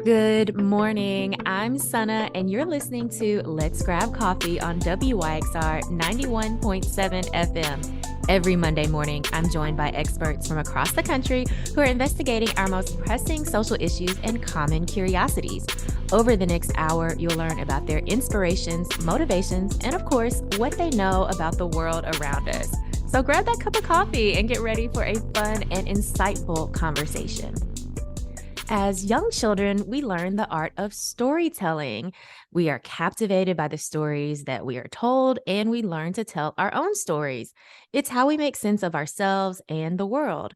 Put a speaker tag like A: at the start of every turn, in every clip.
A: Good morning. I'm Sana, and you're listening to Let's Grab Coffee on WYXR 91.7 FM. Every Monday morning, I'm joined by experts from across the country who are investigating our most pressing social issues and common curiosities. Over the next hour, you'll learn about their inspirations, motivations, and of course, what they know about the world around us. So grab that cup of coffee and get ready for a fun and insightful conversation. As young children, we learn the art of storytelling. We are captivated by the stories that we are told, and we learn to tell our own stories. It's how we make sense of ourselves and the world.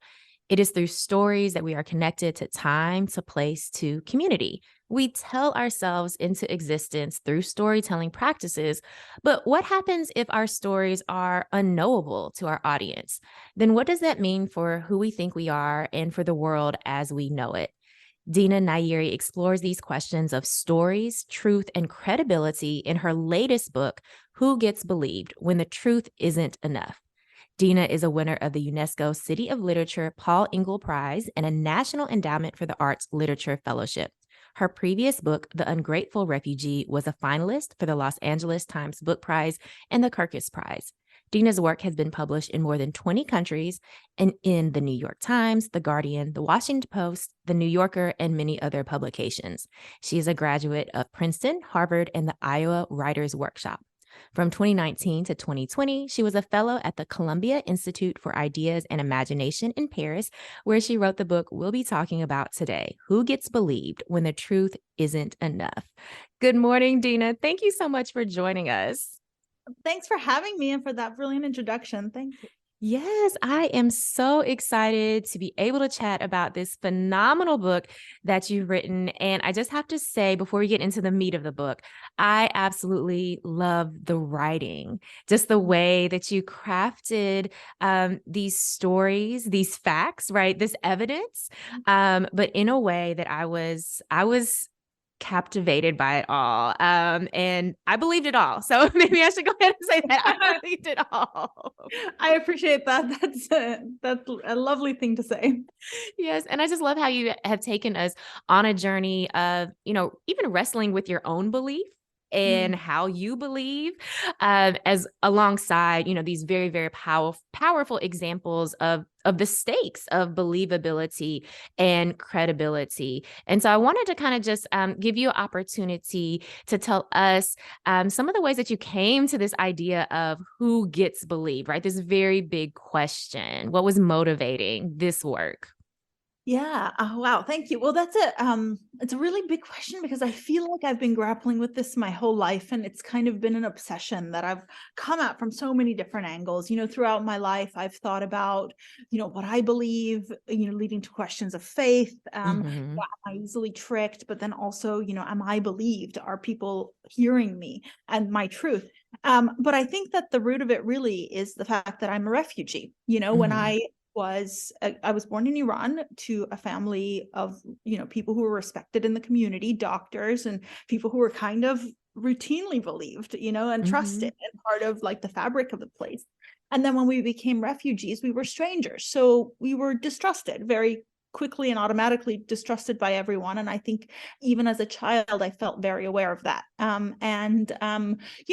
A: It is through stories that we are connected to time, to place, to community. We tell ourselves into existence through storytelling practices. But what happens if our stories are unknowable to our audience? Then what does that mean for who we think we are and for the world as we know it? Dina Nayeri explores these questions of stories, truth, and credibility in her latest book, Who Gets Believed When the Truth Isn't Enough. Dina is a winner of the UNESCO City of Literature Paul Engle Prize and a National Endowment for the Arts Literature Fellowship. Her previous book, The Ungrateful Refugee, was a finalist for the Los Angeles Times Book Prize and the Kirkus Prize. Dina's work has been published in more than 20 countries and in the New York Times, The Guardian, The Washington Post, The New Yorker, and many other publications. She is a graduate of Princeton, Harvard, and the Iowa Writers Workshop. From 2019 to 2020, she was a fellow at the Columbia Institute for Ideas and Imagination in Paris, where she wrote the book we'll be talking about today, Who Gets Believed When the Truth Isn't Enough. Good morning, Dina. Thank you so much for joining us.
B: Thanks for having me and for that brilliant introduction. Thank you.
A: Yes, I am so excited to be able to chat about this phenomenal book that you've written. And I just have to say, before we get into the meat of the book, I absolutely love the writing, just the way that you crafted these stories, these facts, right? This evidence, but in a way that I was captivated by it all. And I believed it all. So maybe I should go ahead and say that I believed it all.
B: I appreciate that. That's a lovely thing to say.
A: Yes. And I just love how you have taken us on a journey of, even wrestling with your own belief and how you believe, as alongside, these very, very powerful examples of the stakes of believability and credibility. And so I wanted to kind of just give you an opportunity to tell us some of the ways that you came to this idea of who gets believed, right? This very big question. What was motivating this work?
B: Yeah. Oh, wow. Thank you. Well, it's a really big question because I feel like I've been grappling with this my whole life, and it's kind of been an obsession that I've come at from so many different angles. Throughout my life, I've thought about, what I believe, leading to questions of faith.
A: Mhm.
B: Am I easily tricked? But then also, am I believed? Are people hearing me and my truth? But I think that the root of it really is the fact that I'm a refugee. When
A: Mhm.
B: I was born in Iran to a family of, people who were respected in the community, doctors and people who were kind of routinely believed, and
A: Mhm.
B: trusted and part of like the fabric of the place. And then when we became refugees, we were strangers. So we were distrusted very quickly and automatically distrusted by everyone. And I think even as a child, I felt very aware of that.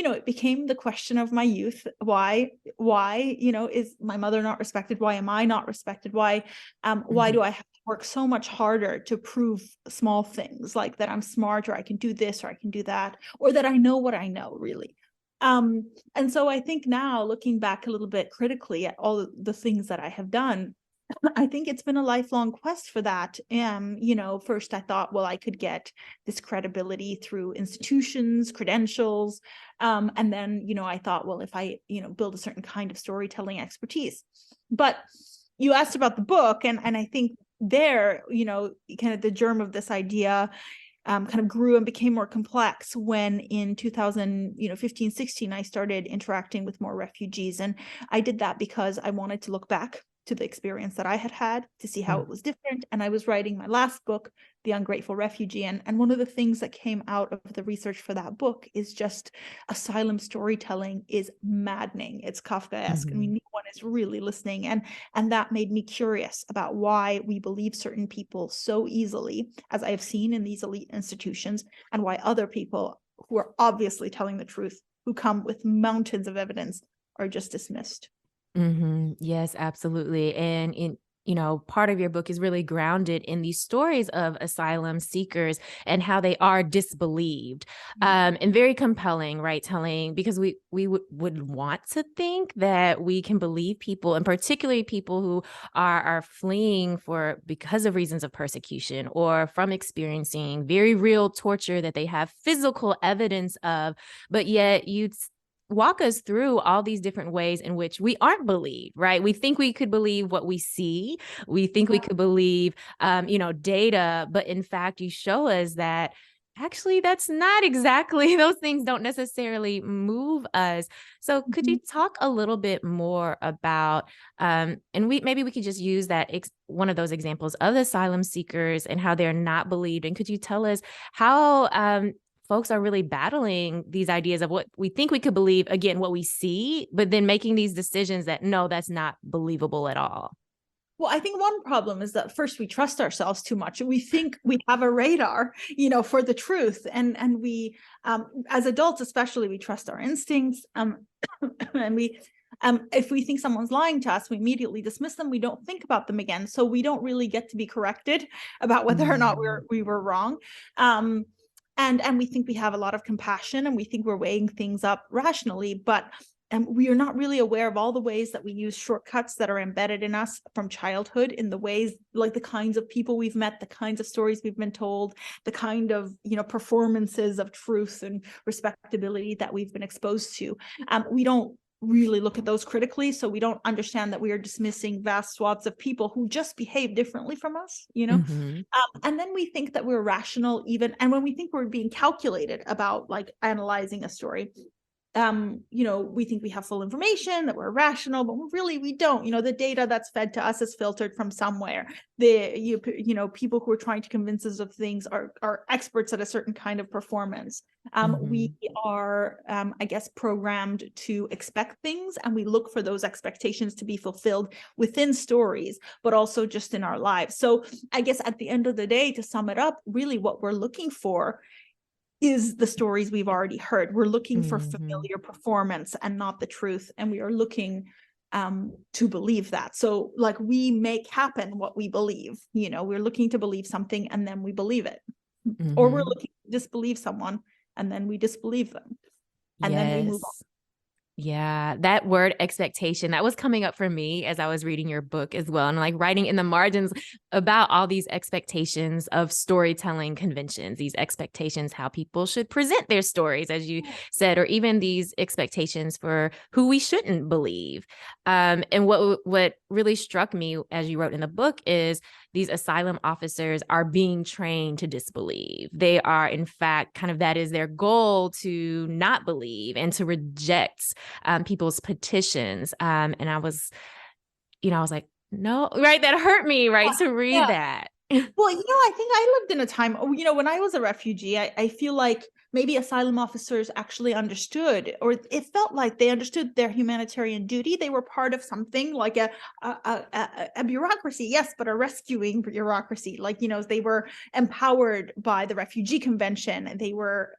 B: It became the question of my youth. Why, is my mother not respected? Why am I not respected? Why
A: Mhm.
B: do I have to work so much harder to prove small things like that I'm smart, or I can do this, or I can do that, or that I know what I know, really? And so I think now, looking back a little bit critically at all the things that I have done, I think it's been a lifelong quest for that. First I thought, well, I could get this credibility through institutions, credentials. And then, I thought, well, if I, build a certain kind of storytelling expertise. But you asked about the book, and I think there, kind of the germ of this idea kind of grew and became more complex when in 2015, 16, I started interacting with more refugees. And I did that because I wanted to look back to the experience that I had had, to see how it was different. And I was writing my last book, The Ungrateful Refugee. And one of the things that came out of the research for that book is just asylum storytelling is maddening. It's Kafkaesque. I mean, no one is really listening. And that made me curious about why we believe certain people so easily, as I have seen in these elite institutions, and why other people who are obviously telling the truth, who come with mountains of evidence, are just dismissed.
A: Yes, absolutely. And part of your book is really grounded in these stories of asylum seekers and how they are disbelieved, and very compelling, right? Telling, because we would want to think that we can believe people, and particularly people who are fleeing because of reasons of persecution or from experiencing very real torture that they have physical evidence of, but yet you'd walk us through all these different ways in which we aren't believed, right? We think we could believe what we see. We think we could believe, data, but in fact, you show us that actually that's not exactly, those things don't necessarily move us. So could you talk a little bit more about, and maybe we could just use that one of those examples of asylum seekers and how they're not believed. And could you tell us how, folks are really battling these ideas of what we think we could believe, again, what we see, but then making these decisions that, no, that's not believable at all?
B: Well, I think one problem is that first we trust ourselves too much. We think we have a radar, for the truth. And we, as adults especially, we trust our instincts. And we, if we think someone's lying to us, we immediately dismiss them. We don't think about them again. So we don't really get to be corrected about whether or not we were wrong. And we think we have a lot of compassion, and we think we're weighing things up rationally, but we are not really aware of all the ways that we use shortcuts that are embedded in us from childhood, in the ways, like the kinds of people we've met, the kinds of stories we've been told, the kind of, performances of truth and respectability that we've been exposed to. We don't really look at those critically, so we don't understand that we are dismissing vast swaths of people who just behave differently from us, and then we think that we're rational, even, and when we think we're being calculated about like analyzing a story, we think we have full information, that we're rational, but really we don't. The data that's fed to us is filtered from somewhere. People who are trying to convince us of things are experts at a certain kind of performance. We are, I guess, programmed to expect things, and we look for those expectations to be fulfilled within stories, but also just in our lives. So I guess at the end of the day, to sum it up, really what we're looking for is the stories we've already heard. We're looking for familiar performance and not the truth. And we are looking to believe that. So like we make happen what we believe, we're looking to believe something and then we believe it. Or we're looking to disbelieve someone and then we disbelieve them. And then we move on.
A: Yeah, that word expectation, that was coming up for me as I was reading your book as well. And like writing in the margins about all these expectations of storytelling conventions, these expectations, how people should present their stories, as you said, or even these expectations for who we shouldn't believe. And what really struck me, as you wrote in the book, is these asylum officers are being trained to disbelieve. They are, in fact, kind of, that is their goal, to not believe and to reject people's petitions. And I was like, no, right. That hurt me, right. To read that.
B: Well, I think I lived in a time, when I was a refugee, I feel like maybe asylum officers actually understood, or it felt like they understood their humanitarian duty. They were part of something like a bureaucracy, yes, but a rescuing bureaucracy. Like, they were empowered by the Refugee Convention. They were,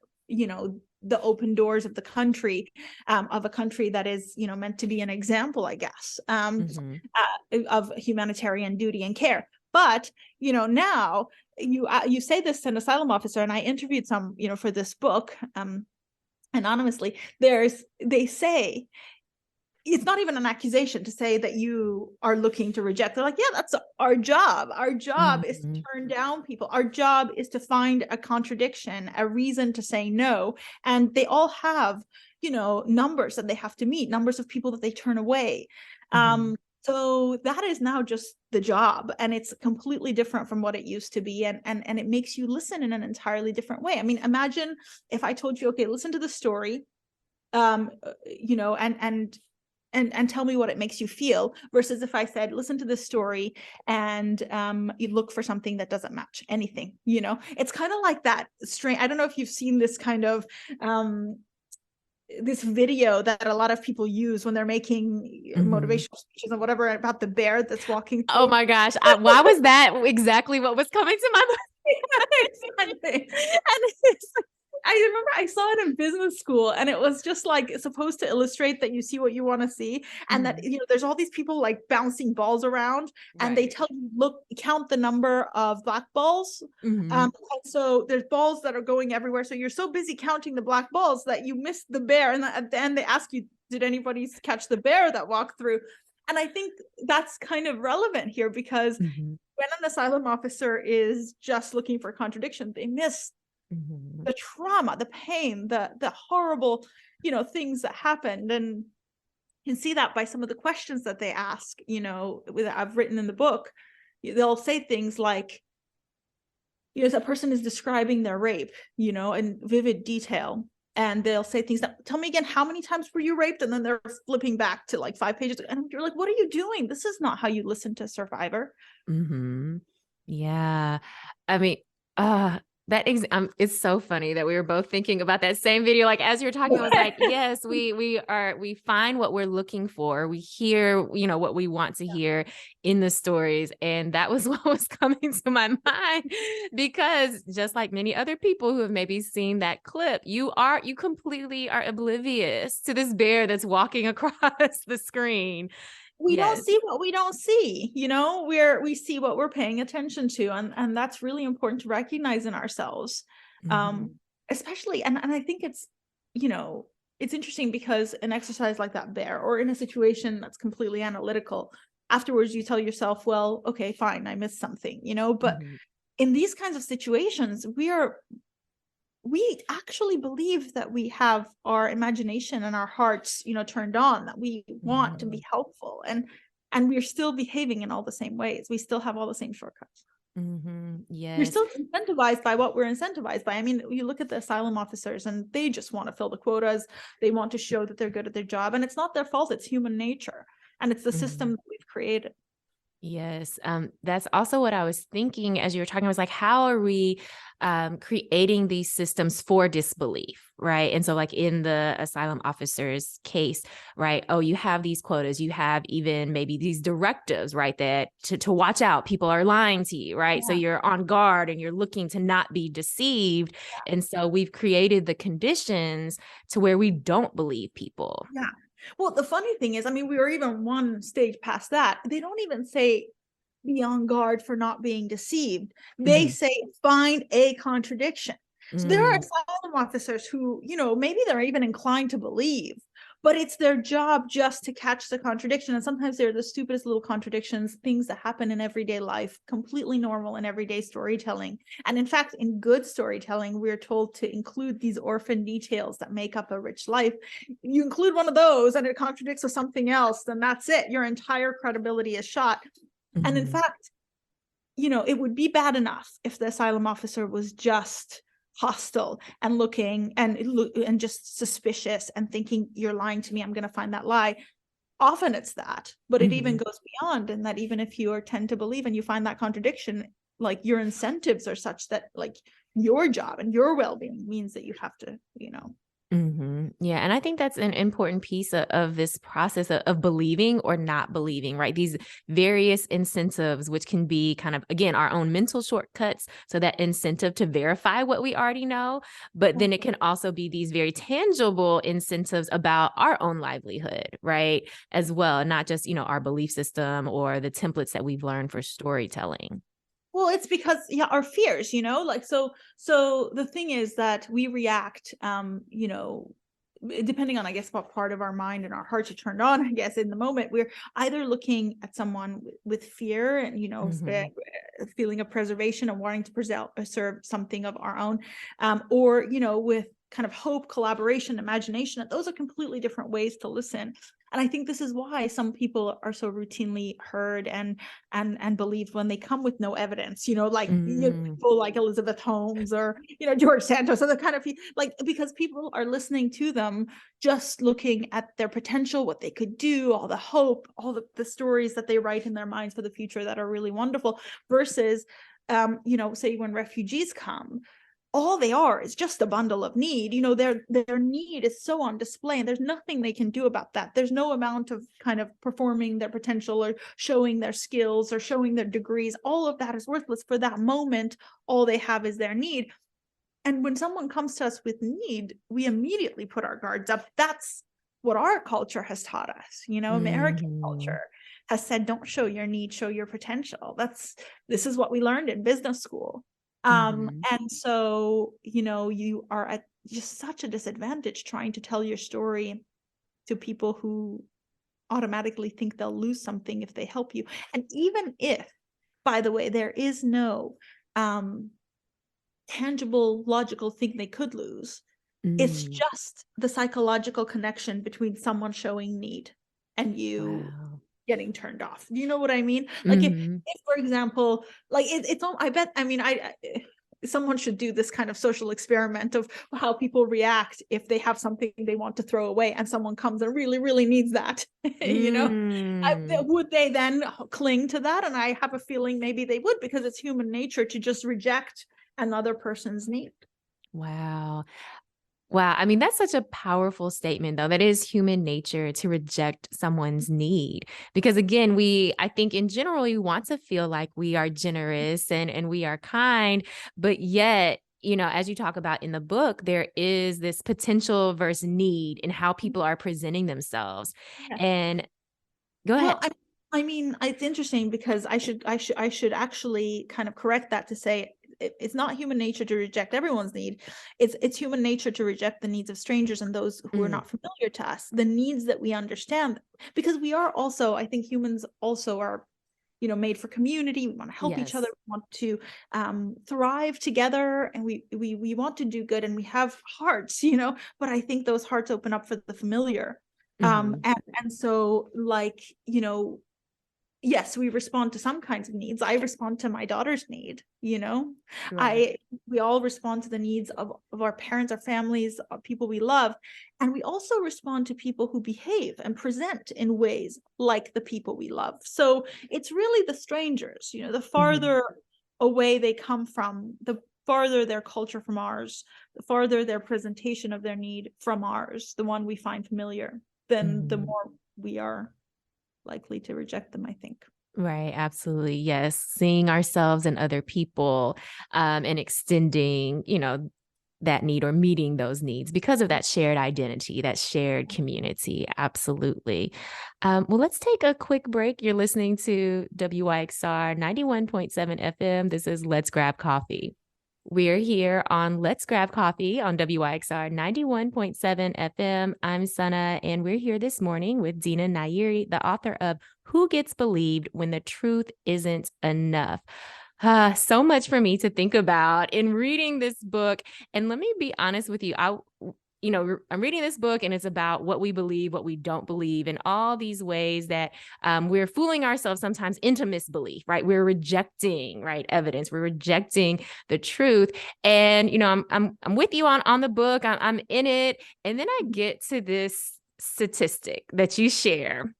B: the open doors of the country, of a country that is, meant to be an example, I guess, of humanitarian duty and care. But, now you say this to an asylum officer, and I interviewed some, for this book, anonymously, they say, it's not even an accusation to say that you are looking to reject. They're like, yeah, that's our job. Our job is to turn down people. Our job is to find a contradiction, a reason to say no. And they all have, numbers that they have to meet, numbers of people that they turn away. So that is now just the job, and it's completely different from what it used to be. And it makes you listen in an entirely different way. I mean, imagine if I told you, okay, listen to the story, and and tell me what it makes you feel, versus if I said, listen to this story and you look for something that doesn't match anything, it's kind of like that strange. I don't know if you've seen this kind of this video that a lot of people use when they're making motivational speeches and whatever, about the bear that's walking through.
A: Oh my gosh. Why was that exactly what was coming to my mind?
B: Exactly. And it's like, I remember I saw it in business school, and it was just like supposed to illustrate that you see what you want to see, and that there's all these people like bouncing balls around, and they tell you, look, count the number of black balls. And so there's balls that are going everywhere. So you're so busy counting the black balls that you miss the bear, and at the end they ask you, did anybody catch the bear that walked through? And I think that's kind of relevant here, because when an asylum officer is just looking for contradiction, they miss the trauma, the pain, the horrible, things that happened. And you can see that by some of the questions that they ask, I've written in the book. They'll say things like, a person is describing their rape, in vivid detail. And they'll say things that, tell me again, how many times were you raped? And then they're flipping back to like 5 pages. And you're like, what are you doing? This is not how you listen to a survivor.
A: Yeah. I mean, it's so funny that we were both thinking about that same video. Like, as you're talking, I was like, yes, we find what we're looking for. We hear, what we want to hear in the stories. And that was what was coming to my mind, because just like many other people who have maybe seen that clip, you completely are oblivious to this bear that's walking across the screen.
B: We don't see what we don't see, we see what we're paying attention to. And that's really important to recognize in ourselves. Especially, and I think it's, it's interesting, because an exercise like that bear, or in a situation that's completely analytical, afterwards you tell yourself, well, okay, fine, I missed something, but in these kinds of situations, we actually believe that we have our imagination and our hearts, turned on, that we want to be helpful, and we're still behaving in all the same ways. We still have all the same shortcuts.
A: Yes.
B: We're still incentivized by what we're incentivized by. I mean, you look at the asylum officers, and they just want to fill the quotas. They want to show that they're good at their job, and it's not their fault. It's human nature, and it's the system that we've created.
A: Yes. That's also what I was thinking as you were talking. I was like, how are we creating these systems for disbelief, right? And so like in the asylum officer's case, right? Oh, you have these quotas, you have even maybe these directives, right? That to watch out, people are lying to you, right? So you're on guard and you're looking to not be deceived. And so we've created the conditions to where we don't believe people.
B: Yeah. Well, the funny thing is, I mean, we were even one stage past that. They don't even say be on guard for not being deceived. They say find a contradiction. So there are asylum officers who, maybe they're even inclined to believe, but it's their job just to catch the contradiction. And sometimes they're the stupidest little contradictions, things that happen in everyday life, completely normal in everyday storytelling. And in fact, in good storytelling, we're told to include these orphan details that make up a rich life. You include one of those and it contradicts with something else, then that's it. Your entire credibility is shot. And in fact, it would be bad enough if the asylum officer was just hostile and looking and just suspicious and thinking, you're lying to me, I'm going to find that lie. Often it's that, but it even goes beyond, and that even if you tend to believe and you find that contradiction, like your incentives are such that like your job and your well-being means that you have to,
A: Yeah. And I think that's an important piece of this process of believing or not believing, right? These various incentives, which can be kind of, again, our own mental shortcuts. So that incentive to verify what we already know, but then it can also be these very tangible incentives about our own livelihood, right? As well, not just, our belief system or the templates that we've learned for storytelling.
B: Well, it's because our fears, so the thing is that we react, depending on, I guess, what part of our mind and our hearts are turned on, I guess, in the moment, we're either looking at someone with fear and, feeling of preservation and wanting to preserve something of our own, or, with kind of hope, collaboration, imagination. Those are completely different ways to listen. And I think this is why some people are so routinely heard and believed when they come with no evidence, like people like Elizabeth Holmes or George Santos, or the kind of like, because people are listening to them, just looking at their potential, what they could do, all the hope, all the stories that they write in their minds for the future that are really wonderful, versus say when refugees come, all they are is just a bundle of need. Their need is so on display, and there's nothing they can do about that. There's no amount of kind of performing their potential or showing their skills or showing their degrees. All of that is worthless for that moment. All they have is their need. And when someone comes to us with need, we immediately put our guards up. That's what our culture has taught us. American culture has said, don't show your need, show your potential. This is what we learned in business school. And so, you are at just such a disadvantage trying to tell your story to people who automatically think they'll lose something if they help you. And even if, by the way, there is no tangible, logical thing they could lose, it's just the psychological connection between someone showing need and you getting turned off. Do you know what I mean? Like if for example, like it's all, I bet, someone should do this kind of social experiment of how people react if they have something they want to throw away and someone comes and really, really needs that, would they then cling to that? And I have a feeling maybe they would, because it's human nature to just reject another person's need.
A: Wow. I mean, that's such a powerful statement, though. That is human nature to reject someone's need. Because again, I think in general, we want to feel like we are generous and we are kind, but yet, as you talk about in the book, there is this potential versus need in how people are presenting themselves.
B: Yeah.
A: And go ahead.
B: Well, it's interesting because I should actually kind of correct that to say it's not human nature to reject everyone's need. It's human nature to reject the needs of strangers and those who are not familiar to us, the needs that we understand, because we are also, I think humans also are, made for community. We want to help each other. We want to thrive together, and we want to do good, and we have hearts, but I think those hearts open up for the familiar. And so, like, yes, we respond to some kinds of needs. I respond to my daughter's need,
A: Right.
B: We all respond to the needs of our parents, our families, people we love. And we also respond to people who behave and present in ways like the people we love. So it's really the strangers, the farther away they come from, the farther their culture from ours, the farther their presentation of their need from ours, the one we find familiar, then the more we are likely to reject them, I think.
A: Right. Absolutely. Yes. Seeing ourselves and other people and extending, that need or meeting those needs because of that shared identity, that shared community. Absolutely. Well, let's take a quick break. You're listening to WYXR 91.7 FM. This is Let's Grab Coffee. We're here on Let's Grab Coffee on WYXR 91.7 FM. I'm Sana, and we're here this morning with Dina Nayeri, the author of Who Gets Believed When the Truth Isn't Enough. So much for me to think about in reading this book. And let me be honest with you. I'm reading this book and it's about what we believe, what we don't believe, and all these ways that we're fooling ourselves sometimes into misbelief, right? We're rejecting, right, evidence. We're rejecting the truth. And, I'm with you on the book. I'm in it. And then I get to this statistic that you share.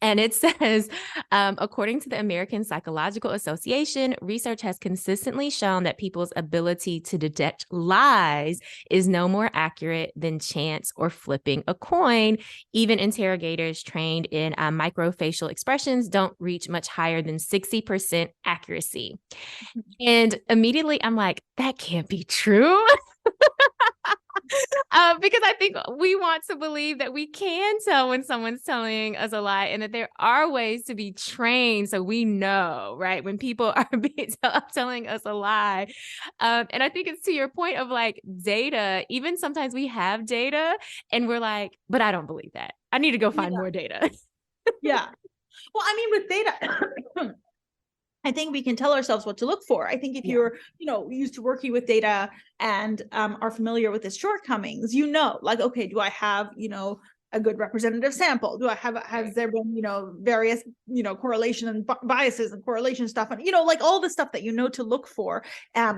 A: And it says, according to the American Psychological Association, research has consistently shown that people's ability to detect lies is no more accurate than chance or flipping a coin. Even interrogators trained in microfacial expressions don't reach much higher than 60% accuracy. And immediately I'm like, that can't be true. Because I think we want to believe that we can tell when someone's telling us a lie and that there are ways to be trained so we know, right, when people are telling us a lie. And I think it's to your point of like data. Even sometimes we have data and we're like, but I don't believe that. I need to go find more data.
B: Yeah. Well, with data, I think we can tell ourselves what to look for. I think if you're, used to working with data and are familiar with its shortcomings, like, okay, do I have, a good representative sample? Do I have, has there been, various, correlation and biases and correlation stuff, and, like all the stuff that to look for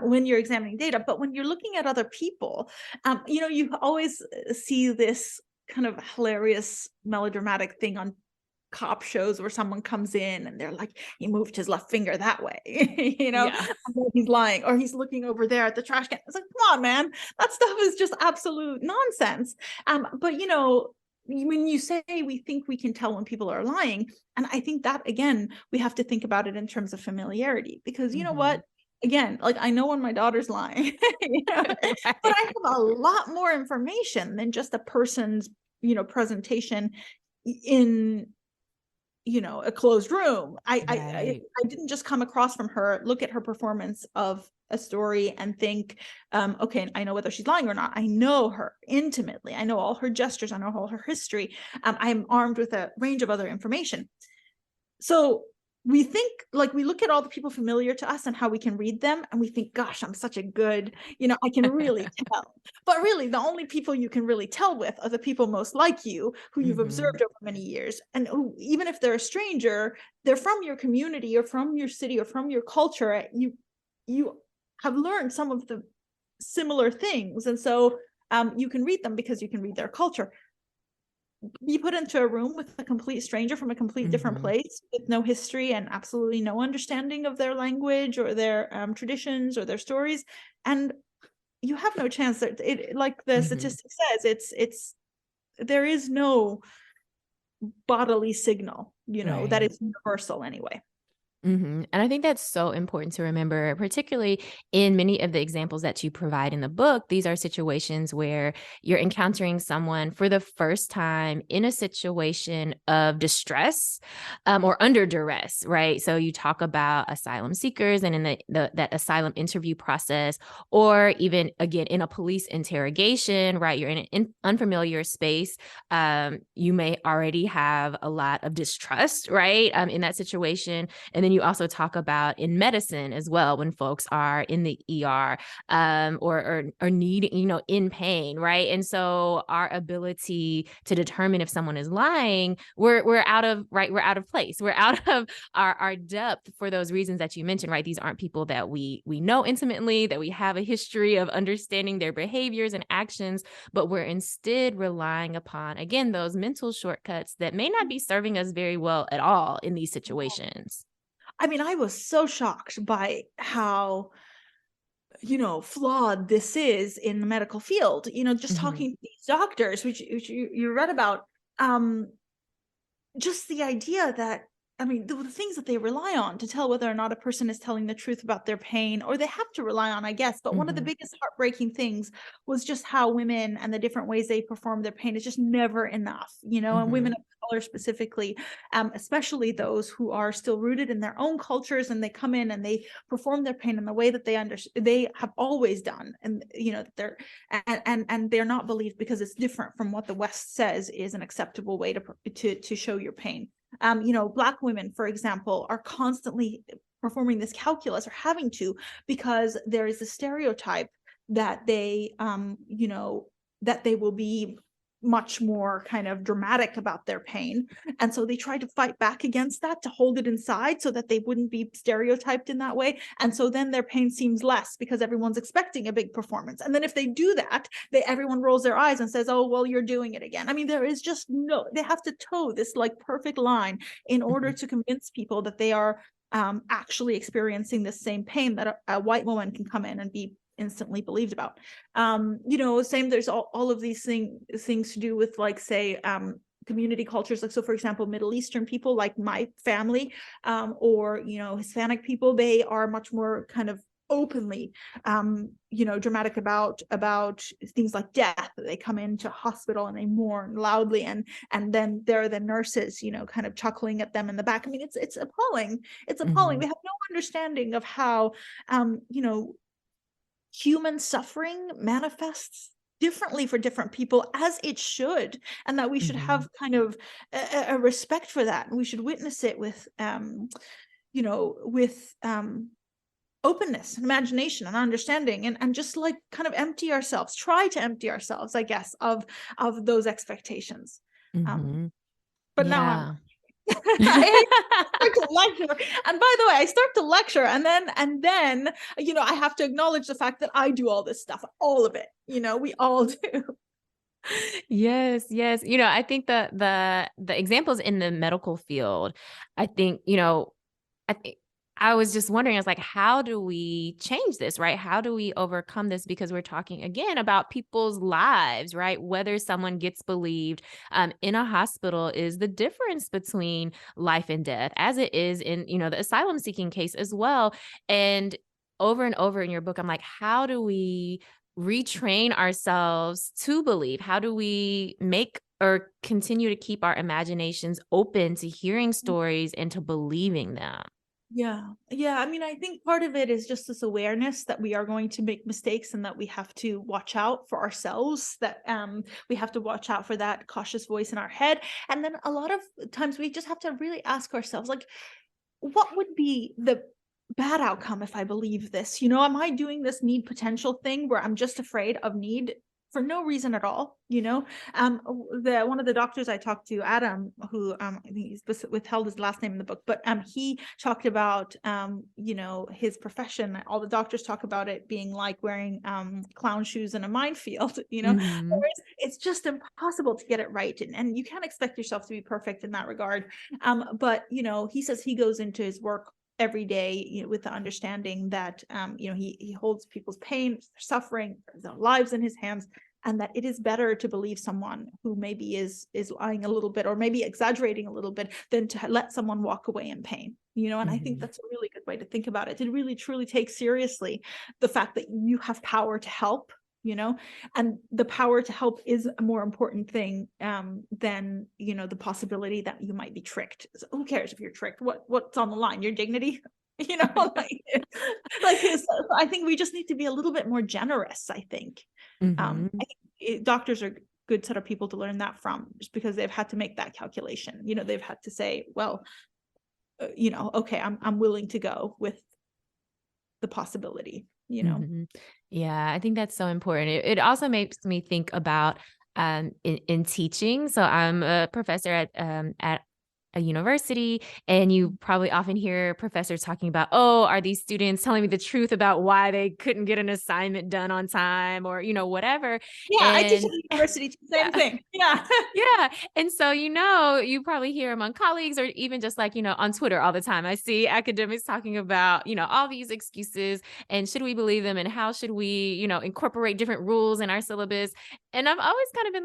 B: when you're examining data. But when you're looking at other people, you always see this kind of hilarious melodramatic thing on cop shows where someone comes in and they're like, he moved his left finger that way,
A: Yeah.
B: he's lying, or he's looking over there at the trash can. It's like, come on, man, that stuff is just absolute nonsense. But when you say we think we can tell when people are lying, and I think that, again, we have to think about it in terms of familiarity, because you know what, again, like, I know when my daughter's lying, but I have a lot more information than just a person's presentation in a closed room. I didn't just come across from her, look at her performance of a story and think, okay, I know whether she's lying or not. I know her intimately. I know all her gestures. I know all her history. I'm armed with a range of other information. So we think, like, we look at all the people familiar to us and how we can read them, and we think, gosh, I'm such a good, I can really tell. But really, the only people you can really tell with are the people most like you, who you've observed over many years. And who, even if they're a stranger, they're from your community or from your city or from your culture. You have learned some of the similar things. And so you can read them because you can read their culture. Be put into a room with a complete stranger from a complete different place, with no history and absolutely no understanding of their language or their traditions or their stories, and you have no chance. That it, like the statistic says, it's there is no bodily signal, that is universal anyway.
A: And I think that's so important to remember, particularly in many of the examples that you provide in the book. These are situations where you're encountering someone for the first time in a situation of distress or under duress, right? So you talk about asylum seekers and in that asylum interview process, or even, again, in a police interrogation, right? You're in an unfamiliar space. You may already have a lot of distrust, right? In that situation. And then you also talk about in medicine as well, when folks are in the ER or need, in pain, right? And so our ability to determine if someone is lying, we're out of place. We're out of our depth for those reasons that you mentioned, right? These aren't people that we know intimately, that we have a history of understanding their behaviors and actions, but we're instead relying upon, again, those mental shortcuts that may not be serving us very well at all in these situations.
B: I mean, I was so shocked by how, flawed this is in the medical field, just talking to these doctors, which you read about, just the idea that, I mean, the things that they rely on to tell whether or not a person is telling the truth about their pain, or they have to rely on, I guess. But one of the biggest heartbreaking things was just how women and the different ways they perform their pain is just never enough, and women of color specifically, especially those who are still rooted in their own cultures, and they come in and they perform their pain in the way that they have always done. And, they're, and they're not believed because it's different from what the West says is an acceptable way to show your pain. Black women, for example, are constantly performing this calculus, or having to, because there is a stereotype that they, that they will be much more kind of dramatic about their pain. And so they try to fight back against that, to hold it inside so that they wouldn't be stereotyped in that way. And so then their pain seems less because everyone's expecting a big performance. And then if they do that, everyone rolls their eyes and says, oh, well, you're doing it again. I mean, there is just they have to toe this like perfect line in order to convince people that they are actually experiencing the same pain that a white woman can come in and be instantly believed about. Same, there's all of these things to do with, like, say, community cultures. Like, so for example, Middle Eastern people, like my family, or Hispanic people, they are much more kind of openly dramatic about things like death. They come into hospital and they mourn loudly, and then there are the nurses kind of chuckling at them in the back. I mean, it's appalling. It's appalling. We have no understanding of how human suffering manifests differently for different people, as it should, and that we should have kind of a respect for that, and we should witness it with openness and imagination and understanding, and just like kind of try to empty ourselves, I guess, of those expectations.
A: Mhm.
B: But now I'm
A: Yeah.
B: I start to lecture. And by the way, I start to lecture and then, I have to acknowledge the fact that I do all this stuff, all of it, we all do.
A: Yes, yes. I think the examples in the medical field, I think, I think I was just wondering, I was like, how do we change this, right? How do we overcome this? Because we're talking again about people's lives, right? Whether someone gets believed in a hospital is the difference between life and death, as it is in, the asylum seeking case as well. And over in your book, I'm like, how do we retrain ourselves to believe? How do we make or continue to keep our imaginations open to hearing stories and to believing them?
B: Yeah. Yeah. I mean, I think part of it is just this awareness that we are going to make mistakes and that we have to watch out for ourselves, that we have to watch out for that cautious voice in our head. And then a lot of times we just have to really ask ourselves, like, what would be the bad outcome if I believe this? Am I doing this need potential thing where I'm just afraid of need for no reason at all? The one of the doctors I talked to, Adam, who I think he's withheld his last name in the book, but he talked about his profession. All the doctors talk about it being like wearing clown shoes in a minefield.
A: Mhm.
B: Whereas it's just impossible to get it right, and you can't expect yourself to be perfect in that regard. But he says he goes into his work every day, with the understanding that he holds people's pain, their suffering, their lives in his hands, and that it is better to believe someone who maybe is lying a little bit or maybe exaggerating a little bit than to let someone walk away in pain. And I think
A: Mhm.
B: that's a really good way to think about it, to really truly take seriously the fact that you have power to help, and the power to help is a more important thing than the possibility that you might be tricked. So who cares if you're tricked? What's on the line? Your dignity. So I think we just need to be a little bit more generous. I think
A: Mhm.
B: doctors are good set of people to learn that from, just because they've had to make that calculation. They've had to say, well, okay, I'm willing to go with the possibility.
A: Mhm. Yeah, I think that's so important. It also makes me think about in teaching. So I'm a professor at a university, and you probably often hear professors talking about, oh, are these students telling me the truth about why they couldn't get an assignment done on time, or whatever.
B: Yeah, I teach at
A: And
B: a university too, same
A: yeah.
B: thing. Yeah.
A: Yeah. And so, you probably hear among colleagues or even just like, on Twitter all the time. I see academics talking about, all these excuses, and should we believe them, and how should we, incorporate different rules in our syllabus? And I've always kind of been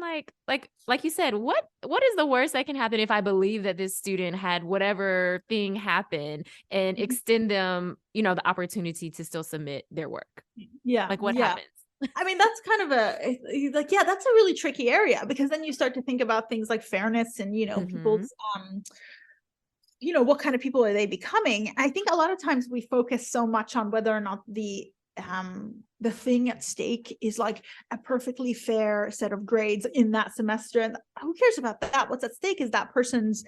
A: like you said, what is the worst that can happen if I believe that this student had whatever thing happen, and extend them, the opportunity to still submit their work?
B: Yeah,
A: Like, what
B: yeah.
A: happens?
B: I mean, that's kind of yeah, that's a really tricky area, because then you start to think about things like fairness and,
A: Mhm.
B: people's, what kind of people are they becoming? I think a lot of times we focus so much on whether or not the thing at stake is like a perfectly fair set of grades in that semester, and who cares about that? What's at stake is that person's,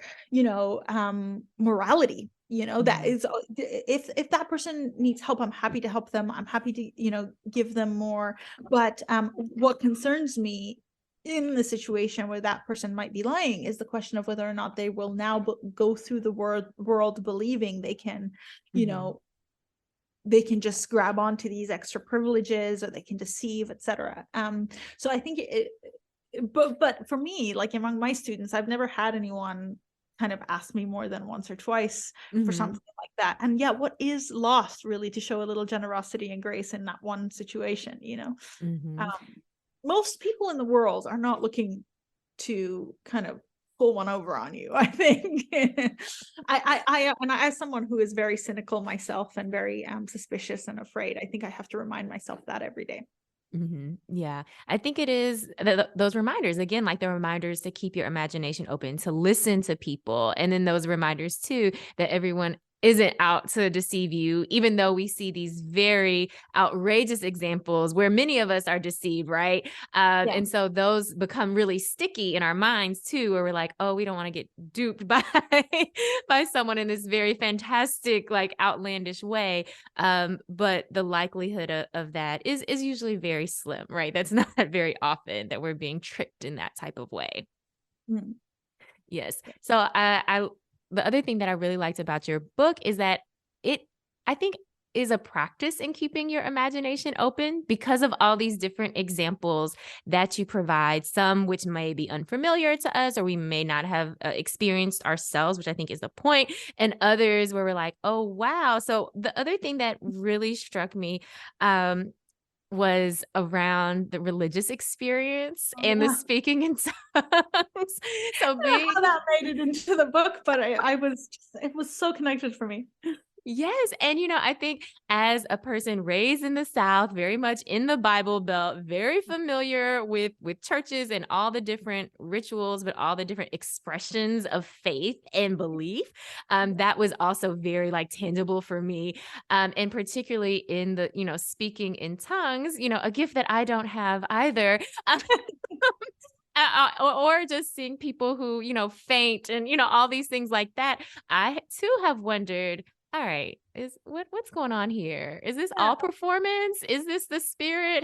B: morality. That
A: Mhm.
B: is, if that person needs help, I'm happy to help them. I'm happy to, give them more. But what concerns me in the situation where that person might be lying is the question of whether or not they will now go through the world believing they can, you
A: Mhm.
B: know, they can just grab onto these extra privileges, or they can deceive, etc. So I think but for me, like among my students, I've never had anyone kind of ask me more than once or twice for
A: Mhm.
B: something like that. And yeah, what is lost really to show a little generosity and grace in that one situation?
A: Mhm.
B: Most people in the world are not looking to kind of pull one over on you, I think. And as someone who is very cynical myself and very suspicious and afraid, I think I have to remind myself that every day.
A: Mhm. Yeah. I think it is those reminders, again, like the reminders to keep your imagination open, to listen to people. And then those reminders too, that everyone isn't out to deceive you, even though we see these very outrageous examples where many of us are deceived, right?
B: Yeah.
A: And so those become really sticky in our minds too, where we're like, oh, we don't want to get duped by by someone in this very fantastic, like outlandish way. But the likelihood of that is usually very slim, right? That's not very often that we're being tricked in that type of way.
B: Mm.
A: Yes. So I the other thing that I really liked about your book is that it, I think, is a practice in keeping your imagination open because of all these different examples that you provide, some which may be unfamiliar to us or we may not have experienced ourselves, which I think is the point, and others where we're like, oh, wow. So the other thing that really struck me was around the religious experience
B: Oh,
A: and the
B: yeah.
A: speaking in tongues. So
B: I don't know
A: being
B: how that made it into the book, but I was just, it was so connected for me.
A: Yes. And, I think as a person raised in the South, very much in the Bible Belt, very familiar with churches and all the different rituals, but all the different expressions of faith and belief, that was also very like tangible for me. And particularly in the, speaking in tongues, a gift that I don't have either. Or just seeing people who, faint and, all these things like that. I too have wondered, all right, what's going on here? Is this
B: Yeah.
A: all performance? Is this the spirit?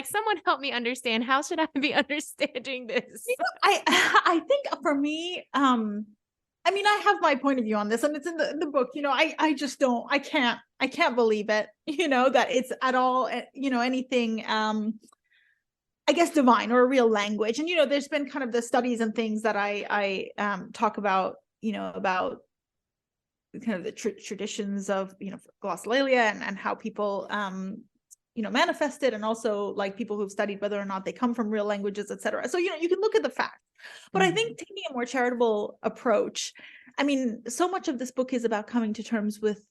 A: Someone help me understand. How should I be understanding this?
B: I I think for me, I mean, I have my point of view on this, and it's in the book. I just don't, I can't believe it. That it's at all, anything. I guess divine or a real language, and there's been kind of the studies and things that I talk about, about kind of the traditions of glossolalia and how people manifested, and also like people who've studied whether or not they come from real languages, etc. So you can look at the facts, but I think taking a more charitable approach, I mean, so much of this book is about coming to terms with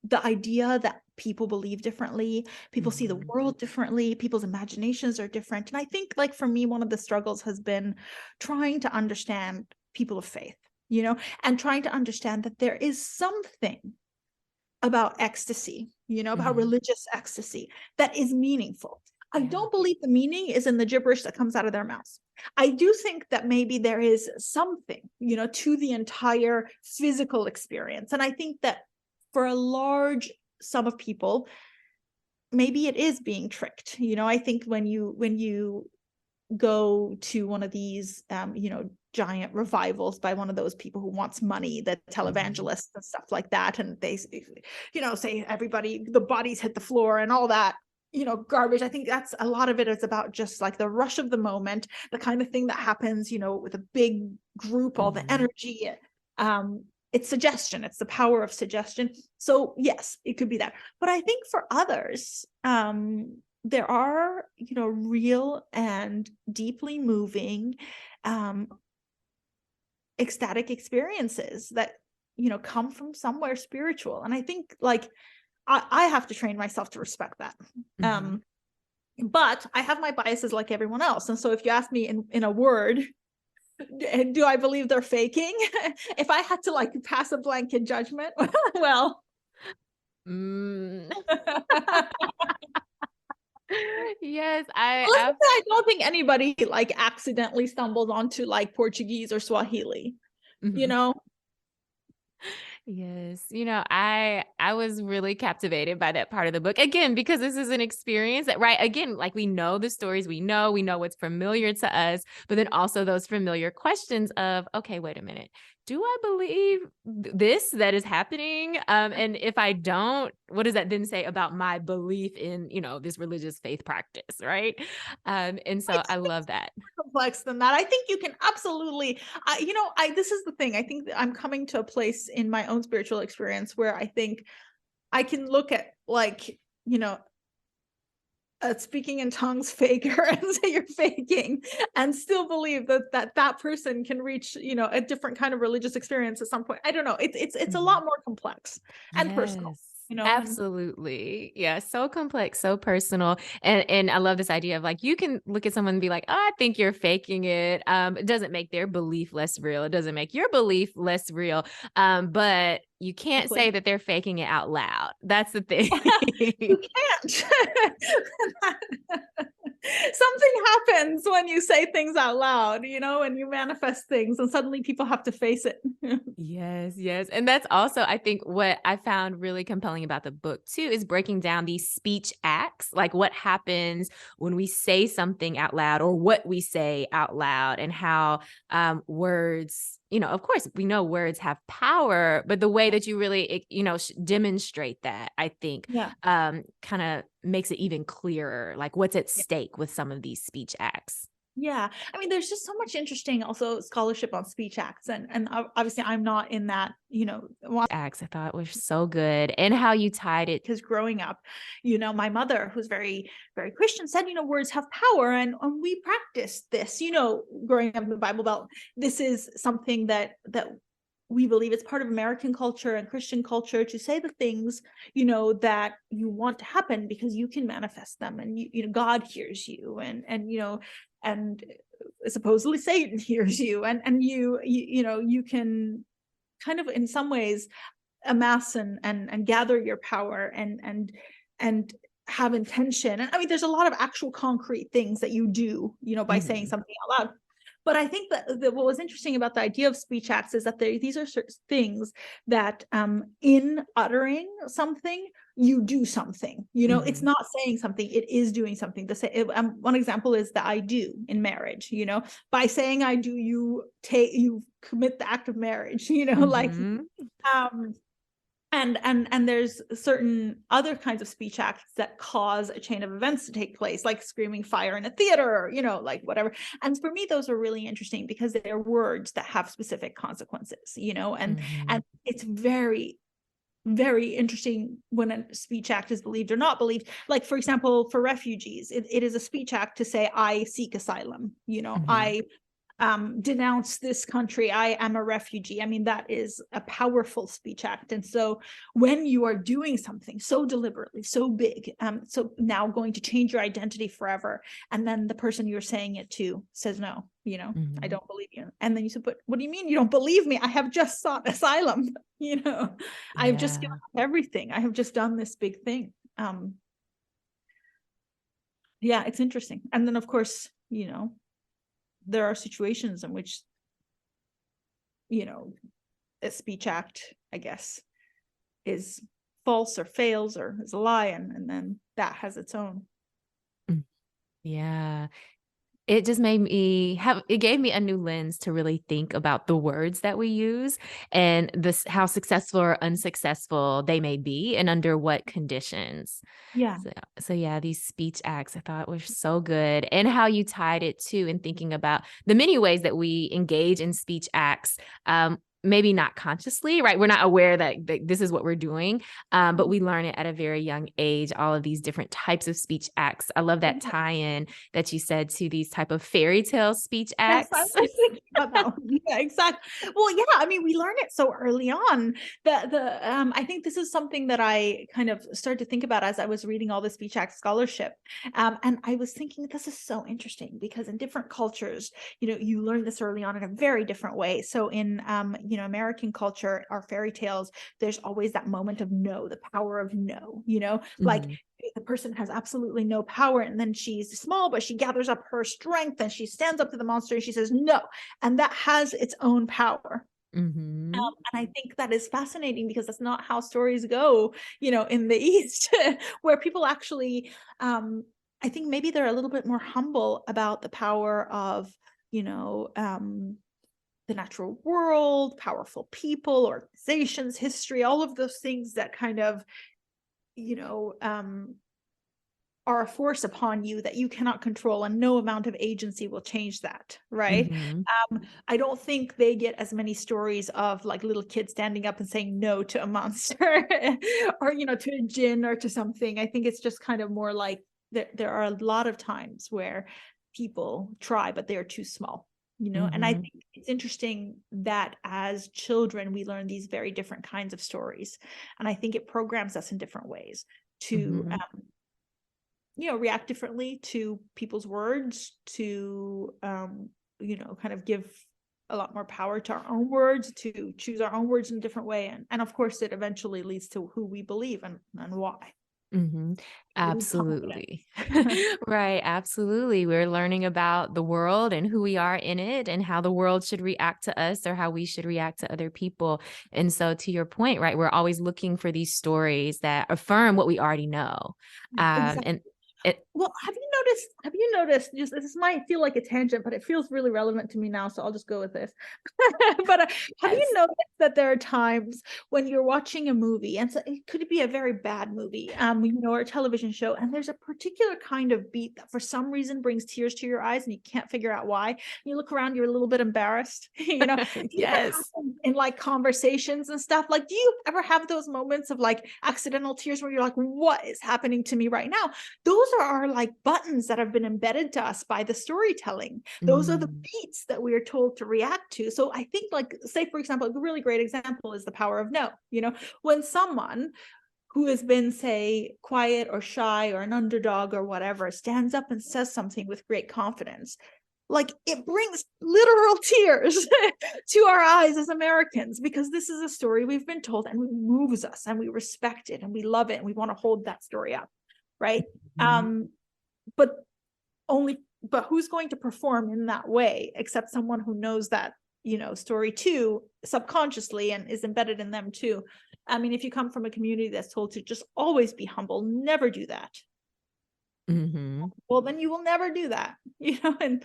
B: the idea that people believe differently, people see the world differently, people's imaginations are different. And I think, like, for me, one of the struggles has been trying to understand people of faith, and trying to understand that there is something about ecstasy, about religious ecstasy that is meaningful. I don't believe the meaning is in the gibberish that comes out of their mouths. I do think that maybe there is something, to the entire physical experience. And I think that for a large sum of people, maybe it is being tricked. I think when you go to one of these giant revivals by one of those people who wants money, the televangelists and stuff like that, and they say everybody, the bodies hit the floor and all that garbage. I think that's a lot of it is about just like the rush of the moment, the kind of thing that happens with a big group, all the energy. It's suggestion, it's the power of suggestion. So yes, it could be that, but I think for others, there are real and deeply moving ecstatic experiences that come from somewhere spiritual. And I think, like, I have to train myself to respect that. But I have my biases like everyone else. And so if you ask me in a word, do I believe they're faking? If I had to like pass a blanket judgment, well,
A: yes,
B: I don't think anybody like accidentally stumbled onto like Portuguese or Swahili,
A: Yes. I was really captivated by that part of the book. Again, because this is an experience that, right, again, like we know the stories, we know what's familiar to us, but then also those familiar questions of, okay, wait a minute. Do I believe this that is happening? And if I don't, what does that then say about my belief in, this religious faith practice, right? And so I love that.
B: Complex than that. I think you can absolutely, this is the thing. I think that I'm coming to a place in my own spiritual experience where I think I can look at like, a speaking in tongues faker and say you're faking, and still believe that person can reach, a different kind of religious experience at some point. I don't know. It's a lot more complex and personal.
A: Yes. Absolutely. Yeah. So complex, so personal. And I love this idea of like, you can look at someone and be like, oh, I think you're faking it. It doesn't make their belief less real. It doesn't make your belief less real. But you can't say that they're faking it out loud. That's the thing.
B: You can't. Something happens when you say things out loud, and you manifest things and suddenly people have to face it.
A: Yes, yes. And that's also, I think, what I found really compelling about the book too, is breaking down these speech acts, like what happens when we say something out loud or what we say out loud, and how words, of course, we know words have power, but the way that you really, demonstrate that, I think,
B: Yeah.
A: kind of makes it even clearer, like what's at stake with some of these speech acts.
B: Yeah. I mean, there's just so much interesting also scholarship on speech acts. And obviously I'm not in that,
A: Acts I thought was so good, and how you tied it.
B: because growing up, my mother, who's very, very Christian, said, words have power. And we practiced this, growing up in the Bible Belt. This is something that we believe it's part of American culture and Christian culture to say the things, that you want to happen, because you can manifest them, and God hears you, and supposedly Satan hears you, and you can kind of in some ways amass and gather your power and have intention. And I mean, there's a lot of actual concrete things that you do, by saying
A: Mhm.
B: something out loud. But I think that what was interesting about the idea of speech acts is that these are certain things that in uttering something, you do something. It's
A: Mhm.
B: not saying something, it is doing something. One example is the I do in marriage. By saying I do, you commit the act of marriage. Like
A: Mhm.
B: um and there's certain other kinds of speech acts that cause a chain of events to take place, like screaming fire in a theater, like whatever. And for me, those are really interesting because they're words that have specific consequences, and
A: Mhm.
B: it's very, very interesting when a speech act is believed or not believed. Like, for example, for refugees, it is a speech act to say, I seek asylum,
A: Mhm.
B: I denounce this country, I am a refugee. I mean, that is a powerful speech act. And so when you are doing something so deliberately, so big, so now going to change your identity forever, and then the person you're saying it to says, no, I
A: Mhm.
B: don't believe you. And then you said, but what do you mean you don't believe me? I have just sought asylum. I've just given
A: Yeah.
B: up everything. I have just done this big thing. Yeah, it's interesting. And then of course, there are situations in which, you know, a speech act, I guess, is false or fails or is a lie, and then that has its own.
A: Mm. Yeah. It just it gave me a new lens to really think about the words that we use, and how successful or unsuccessful they may be and under what conditions.
B: Yeah.
A: So yeah, these speech acts I thought were so good, and how you tied it too in thinking about the many ways that we engage in speech acts. Maybe not consciously, right? We're not aware that this is what we're doing, but we learn it at a very young age, all of these different types of speech acts. I love that tie-in that you said to these type of fairy tale speech
B: Yes, I
A: acts.
B: was thinking about that one. Yeah, exactly. Well, yeah, I mean, we learn it so early on that I think this is something that I kind of started to think about as I was reading all the speech act scholarship. And I was thinking this is so interesting because in different cultures, you learn this early on in a very different way. So in American culture, our fairy tales, there's always that moment of no, the power of no, like
A: Mhm.
B: the person has absolutely no power, and then she's small, but she gathers up her strength and she stands up to the monster and she says no, and that has its own power.
A: Mhm.
B: And I think that is fascinating because that's not how stories go, in the East, where people actually, I think maybe they're a little bit more humble about the power of, the natural world, powerful people, organizations, history, all of those things that kind of, you know, um, are a force upon you that you cannot control, and no amount of agency will change that, right?
A: Mhm.
B: I don't think they get as many stories of like little kids standing up and saying no to a monster or to a djinn or to something. I think it's just kind of more like there are a lot of times where people try but they're too small, and I
A: Mhm.
B: think it's interesting that as children we learn these very different kinds of stories, and I think it programs us in different ways to
A: Mhm.
B: react differently to people's words, to kind of give a lot more power to our own words, to choose our own words in a different way, and of course it eventually leads to who we believe and why. Really confident.
A: Absolutely. Right, absolutely. We're learning about the world and who we are in it and how the world should react to us or how we should react to other people. And so to your point, right, we're always looking for these stories that affirm what we already know.
B: Exactly.
A: And it
B: Well, have you noticed, just this might feel like a tangent, but it feels really relevant to me now, so I'll just go with this. But have you
A: yes.
B: noticed that there are times when you're watching a movie, and so it could be a very bad movie, or a television show, and there's a particular kind of beat that for some reason brings tears to your eyes and you can't figure out why. You look around, you're a little bit embarrassed, It even
A: Yes.
B: happens in like conversations and stuff. Like, do you ever have those moments of like accidental tears where you're like, what is happening to me right now? Those are our like buttons that have been embedded to us by the storytelling. Those are the
A: Mm,
B: beats that we are told to react to. So I think, like, say, for example, a really great example is the power of no. When someone who has been, say, quiet or shy or an underdog or whatever stands up and says something with great confidence, like, it brings literal tears to our eyes as Americans, because this is a story we've been told and it moves us and we respect it and we love it and we want to hold that story up, right?
A: mhm.
B: But only but who's going to perform in that way except someone who knows that story too, subconsciously, and is embedded in them too. I mean, if you come from a community that's told to just always be humble, never do that,
A: Mhm.
B: well, then you will never do that. And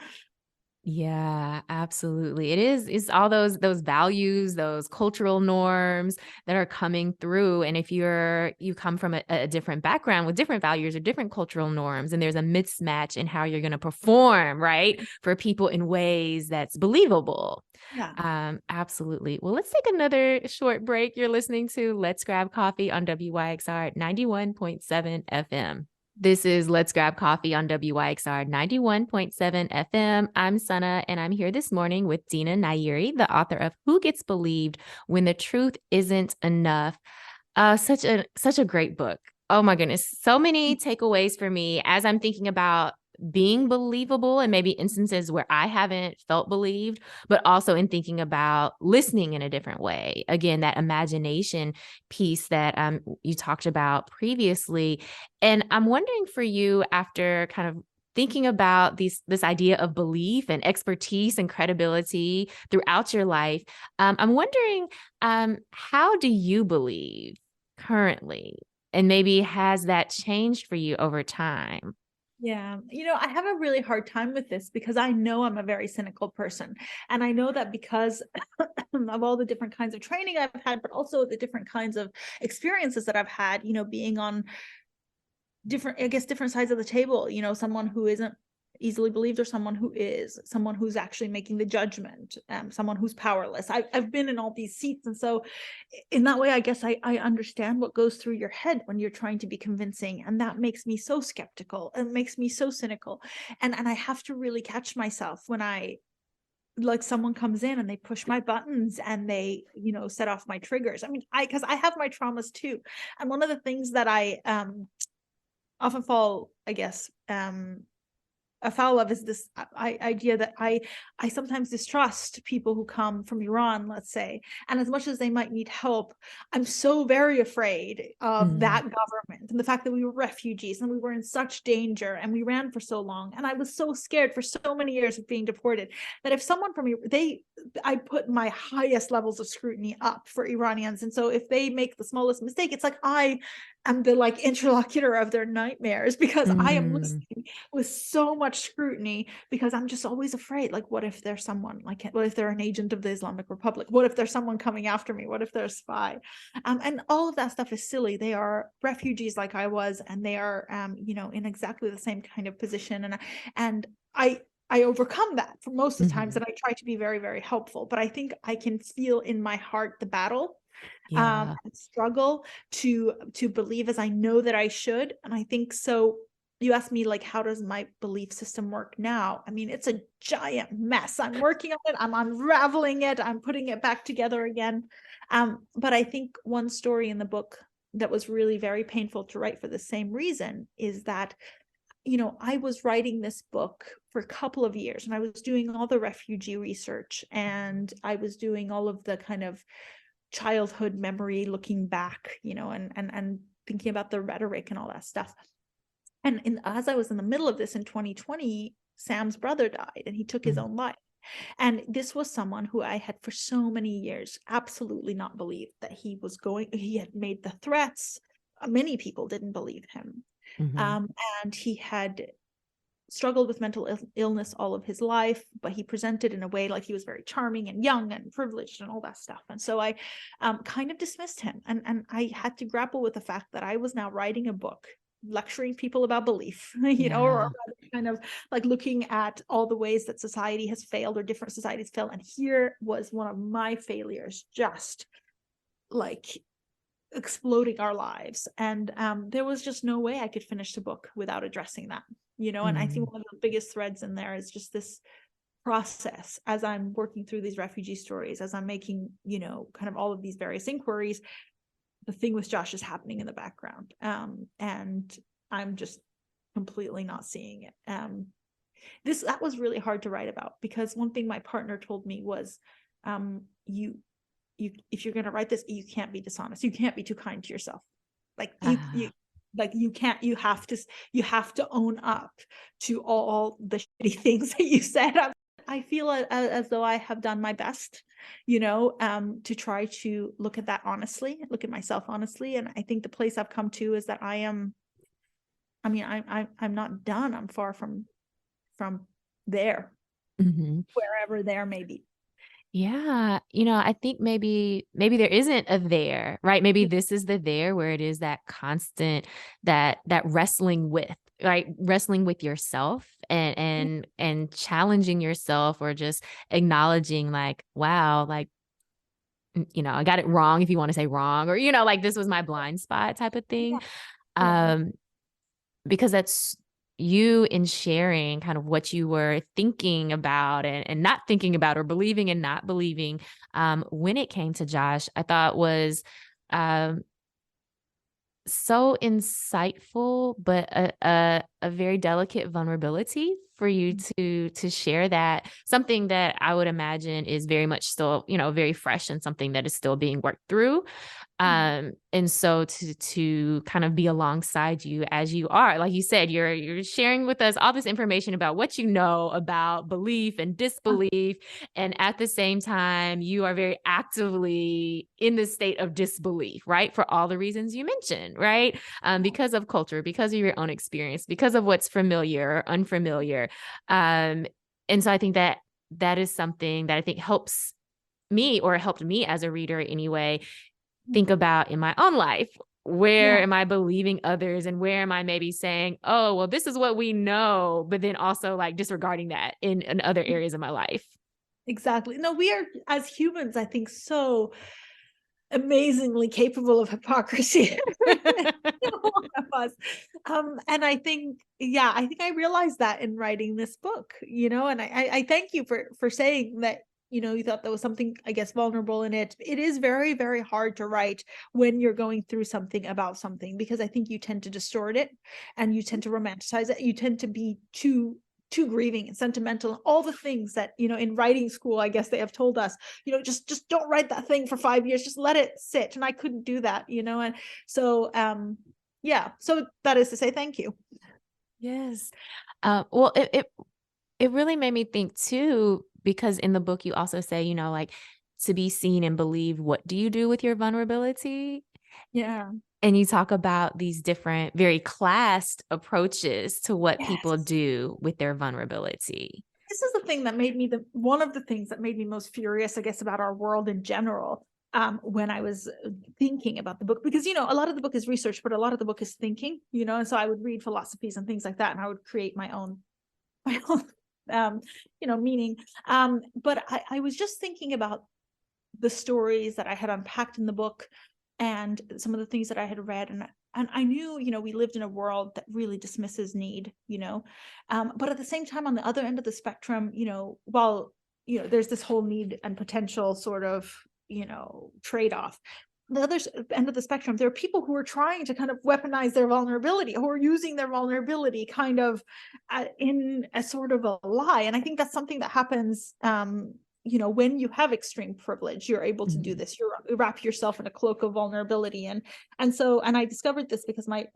A: Yeah, absolutely. It's all those values, those cultural norms that are coming through. And if you come from a different background with different values or different cultural norms, and there's a mismatch in how you're going to perform, right, for people in ways that's believable.
B: yeah.
A: Absolutely. Well, let's take another short break. You're listening to Let's Grab Coffee on WYXR 91.7 FM. This is Let's Grab Coffee on WYXR 91.7 FM. I'm Sana, and I'm here this morning with Dina Nayeri, the author of Who Gets Believed When the Truth Isn't Enough. Such a great book. Oh my goodness. So many takeaways for me as I'm thinking about being believable and maybe instances where I haven't felt believed, but also in thinking about listening in a different way. Again, that imagination piece that you talked about previously. And I'm wondering for you, after kind of thinking about this idea of belief and expertise and credibility throughout your life, I'm wondering, how do you believe currently? And maybe has that changed for you over time?
B: Yeah. I have a really hard time with this because I know I'm a very cynical person. And I know that because of all the different kinds of training I've had, but also the different kinds of experiences that I've had, being on different sides of the table, someone who isn't easily believed or someone who is, someone who's actually making the judgment, someone who's powerless. I've been in all these seats. And so in that way, I guess I understand what goes through your head when you're trying to be convincing. And that makes me so skeptical and makes me so cynical. And I have to really catch myself when like someone comes in and they push my buttons and they set off my triggers. I mean, because I have my traumas too. And one of the things that I often fall, I guess, afoul of is this idea that I sometimes distrust people who come from Iran, let's say, and as much as they might need help, I'm so very afraid of that
A: Mm,
B: government and the fact that we were refugees and we were in such danger and we ran for so long, and I was so scared for so many years of being deported that if someone from I put my highest levels of scrutiny up for Iranians, and so if they make the smallest mistake, it's like I am the like interlocutor of their nightmares because I am
A: mm,
B: listening with so much scrutiny because I'm just always afraid, like, what if there's someone, like, what if they're an agent of the Islamic Republic, what if there's someone coming after me, what if they're a spy, and all of that stuff is silly. They are refugees like I was, and they are in exactly the same kind of position, and I overcome that for most of the times,
A: mhm.
B: and I try to be very, very helpful, but I think I can feel in my heart the battle,
A: Yeah.
B: and struggle to believe as I know that I should. And I think so. You asked me, like, how does my belief system work now? I mean, it's a giant mess. I'm working on it. I'm unraveling it. I'm putting it back together again. But I think one story in the book that was really very painful to write for the same reason is that I was writing this book for a couple of years, and I was doing all the refugee research, and I was doing all of the kind of childhood memory looking back, and thinking about the rhetoric and all that stuff. And as I was in the middle of this in 2020, Sam's brother died and he took his own life. And this was someone who I had for so many years absolutely not believed that he had made the threats. Many people didn't believe him. And he had struggled with mental illness all of his life, but he presented in a way like he was very charming and young and privileged and all that stuff. And so I kind of dismissed him. And I had to grapple with the fact that I was now writing a book lecturing people about belief, or kind of like looking at all the ways that society has failed or different societies fail. And here was one of my failures, just like exploding our lives. And there was just no way I could finish the book without addressing that, and I think one of the biggest threads in there is just this process as I'm working through these refugee stories, as I'm making, kind of all of these various inquiries. The thing with Josh is happening in the background. And I'm just completely not seeing it. That was really hard to write about, because one thing my partner told me was, you if you're going to write this, you can't be dishonest. You can't be too kind to yourself. You have to own up to all the shitty things that you said. I feel as though I have done my best, to try to look at that honestly, look at myself honestly. And I think the place I've come to is that I'm not done. I'm far from there, wherever there may be.
A: Yeah. I think maybe there isn't a there, right? Maybe this is the there where it is that constant, that wrestling with, right? Wrestling with yourself and challenging yourself, or just acknowledging like, wow, like, I got it wrong, if you want to say wrong, or, like this was my blind spot type of thing. Because that's you in sharing kind of what you were thinking about and not thinking about, or believing and not believing, when it came to Josh, I thought was so insightful, but a very delicate vulnerability for you to share that, something that I would imagine is very much still, very fresh, and something that is still being worked through. And so to kind of be alongside you as you are, like you said, you're sharing with us all this information about what you know about belief and disbelief. And at the same time, you are very actively in the state of disbelief, right? For all the reasons you mentioned, right? Because of culture, because of your own experience, because of what's familiar or unfamiliar. And so I think that is something that I think helps me, or helped me as a reader anyway, think about in my own life. Where am I believing others, and where am I maybe saying, oh, well, this is what we know, but then also like disregarding that in other areas of my life.
B: Exactly. No, we are, as humans, I think, so amazingly capable of hypocrisy. One of us. And I think I realized that in writing this book, and I thank you for saying that, you thought there was something, I guess, vulnerable in it. It is very, very hard to write when you're going through something about something, because I think you tend to distort it, and you tend to romanticize it. You tend to be too grieving and sentimental, all the things that, in writing school, I guess they have told us, just don't write that thing for 5 years, just let it sit. And I couldn't do that, and so, so that is to say, thank you.
A: Yes. Well, it really made me think too, because in the book you also say, like, to be seen and believed, what do you do with your vulnerability?
B: Yeah.
A: And you talk about these different, very classed approaches to what people do with their vulnerability.
B: This is the thing that made me one of the things that made me most furious, I guess, about our world in general, when I was thinking about the book, because, a lot of the book is research, but a lot of the book is thinking, and so I would read philosophies and things like that, and I would create my own meaning. But I was just thinking about the stories that I had unpacked in the book, and some of the things that I had read, and I knew, we lived in a world that really dismisses need, but at the same time, on the other end of the spectrum, while, there's this whole need and potential sort of, trade-off. The other end of the spectrum, there are people who are trying to kind of weaponize their vulnerability, who are using their vulnerability kind of in a sort of a lie. And I think that's something that happens when you have extreme privilege, you're able to do
A: Mhm.
B: this. You wrap yourself in a cloak of vulnerability. And I discovered this because my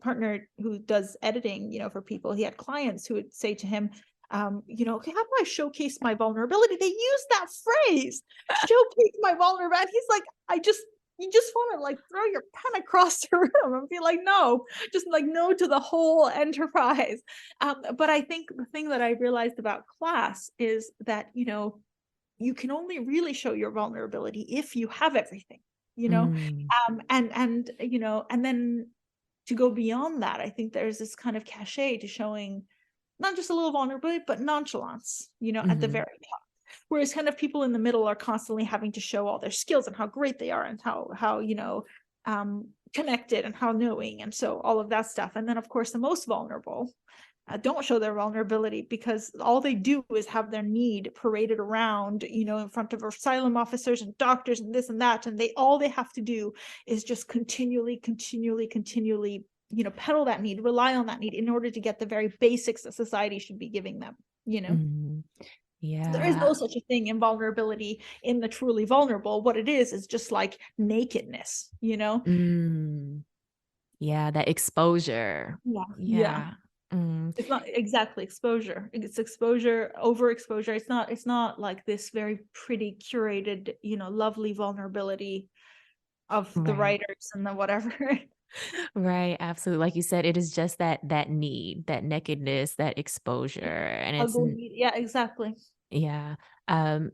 B: partner who does editing, for people, he had clients who would say to him, okay, how do I showcase my vulnerability? They use that phrase, showcase my vulnerability. He's like, you just want to like throw your pen across the room and be like, no, just like no to the whole enterprise. But I think the thing that I realized about class is that, you can only really show your vulnerability if you have everything,
A: Mm.
B: and then to go beyond that, I think there's this kind of cachet to showing not just a little vulnerability, but nonchalance, at the
A: Mhm.
B: very top. Whereas kind of people in the middle are constantly having to show all their skills and how great they are and how connected and how knowing, and so all of that stuff. And then of course the most vulnerable don't show their vulnerability because all they do is have their need paraded around, in front of asylum officers and doctors and this and that. And all they have to do is just continually, peddle that need, rely on that need in order to get the very basics that society should be giving them.
A: Mhm.
B: So there is no
A: Yeah.
B: such a thing in vulnerability in the truly vulnerable. What it is just like nakedness.
A: Mm. Yeah, that exposure.
B: Yeah. Yeah.
A: Yeah. Mm.
B: It's not exactly exposure. It's exposure, overexposure. It's not like this very pretty curated, lovely vulnerability of the
A: Right.
B: writers and the whatever.
A: Right, absolutely. Like you said, it is just that need, that nakedness, that exposure, and
B: Ugly. Yeah, exactly.
A: yeah.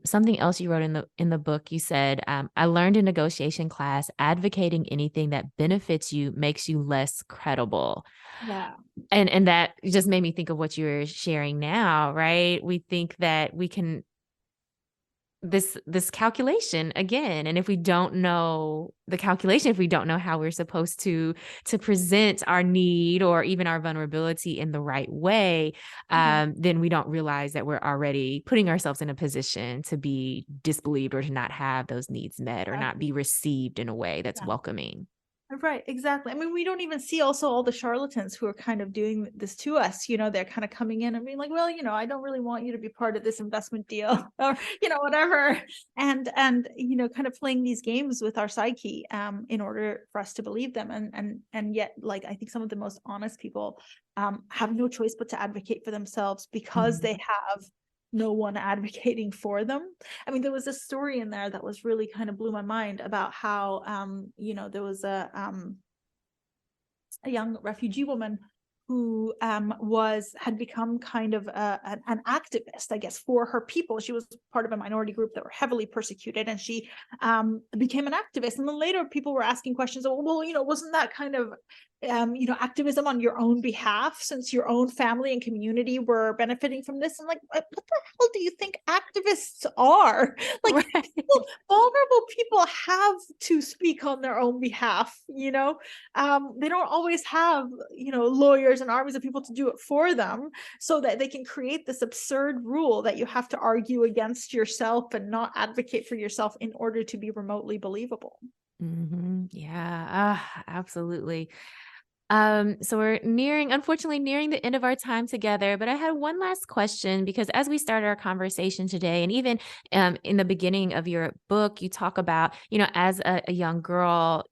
A: Something else you wrote in the book, you said, I learned in negotiation class, advocating anything that benefits you makes you less credible.
B: Yeah.
A: And that just made me think of what you're sharing now, right? We think that we can this calculation again, and if we don't know the calculation, if we don't know how we're supposed to present our need or even our vulnerability in the right way,
B: Yeah.
A: then we don't realize that we're already putting ourselves in a position to be disbelieved or to not have those needs met or not
B: Exactly.
A: be received in a way that's
B: Yeah.
A: welcoming.
B: Right, exactly. I mean, we don't even see also all the charlatans who are kind of doing this to us. They're kind of coming in and being like, well, I don't really want you to be part of this investment deal or, whatever. And kind of playing these games with our psyche in order for us to believe them. And yet, like, I think some of the most honest people have no choice but to advocate for themselves because
A: Mhm.
B: they have no one advocating for them. I mean, there was a story in there that was really kind of blew my mind about how, there was a young refugee woman who had become kind of an activist, I guess, for her people. She was part of a minority group that were heavily persecuted, and she became an activist. And then later, people were asking questions. Well, wasn't that kind of activism on your own behalf, since your own family and community were benefiting from this? And like, what the hell do you think activists are? Like,
A: Right.
B: vulnerable people have to speak on their own behalf. They don't always have lawyers and armies of people to do it for them, so that they can create this absurd rule that you have to argue against yourself and not advocate for yourself in order to be remotely believable.
A: Yeah, absolutely. So we're unfortunately, nearing the end of our time together. But I had one last question because as we started our conversation today, and even in the beginning of your book, you talk about, as a young girl,